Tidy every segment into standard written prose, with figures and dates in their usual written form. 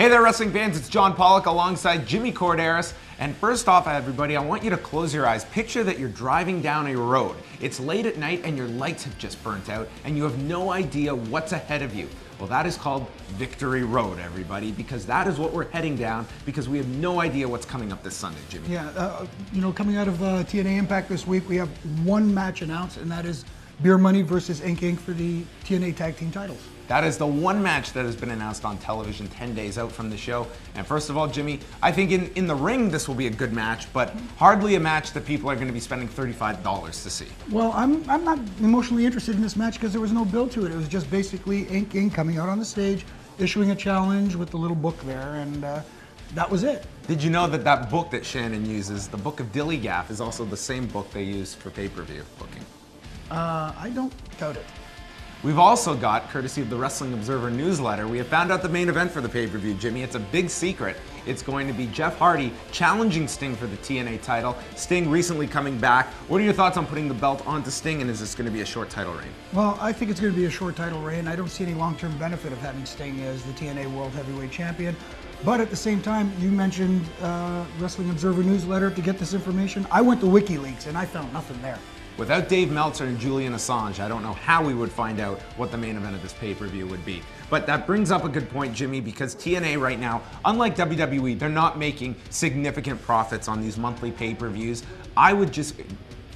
Hey there, wrestling fans, it's John Pollock alongside Jimmy Korderas. And first off, everybody, I want you to close your eyes. Picture that you're driving down a road. It's late at night and your lights have just burnt out and you have no idea what's ahead of you. Well, that is called Victory Road, everybody, because that is what we're heading down because we have no idea what's coming up this Sunday, Jimmy. Yeah, coming out of TNA Impact this week, we have one match announced, and that is Beer Money versus Inc. for the TNA Tag Team titles. That is the one match that has been announced on television 10 days out from the show. And first of all, Jimmy, I think in the ring this will be a good match, but hardly a match that people are going to be spending $35 to see. Well, I'm not emotionally interested in this match because there was no build to it. It was just basically Inc. coming out on the stage, issuing a challenge with the little book there, and that was it. Did you know that that book that Shannon uses, the Book of Dilly Gaff, is also the same book they use for pay-per-view booking? I don't doubt it. We've also got, courtesy of the Wrestling Observer newsletter, we have found out the main event for the pay-per-view, Jimmy. It's a big secret. It's going to be Jeff Hardy challenging Sting for the TNA title. Sting recently coming back. What are your thoughts on putting the belt onto Sting, and is this going to be a short title reign? Well, I think it's going to be a short title reign. I don't see any long-term benefit of having Sting as the TNA World Heavyweight Champion. But at the same time, you mentioned Wrestling Observer newsletter to get this information. I went to WikiLeaks and I found nothing there. Without Dave Meltzer and Julian Assange, I don't know how we would find out what the main event of this pay-per-view would be. But that brings up a good point, Jimmy, because TNA right now, unlike WWE, they're not making significant profits on these monthly pay-per-views. I would just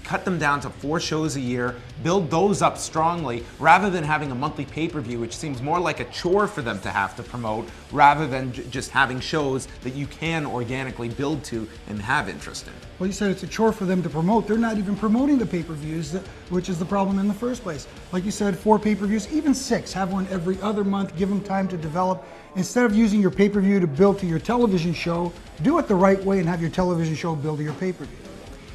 cut them down to 4 shows a year, build those up strongly, rather than having a monthly pay-per-view, which seems more like a chore for them to have to promote, rather than just having shows that you can organically build to and have interest in. Well, you said it's a chore for them to promote. They're not even promoting the pay-per-views, which is the problem in the first place. Like you said, 4 pay-per-views, even 6. Have one every other month, give them time to develop. Instead of using your pay-per-view to build to your television show, do it the right way and have your television show build to your pay-per-view.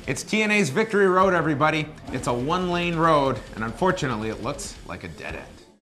It's TNA's Victory Road, everybody. It's a 1-lane road, and unfortunately, it looks like a dead end.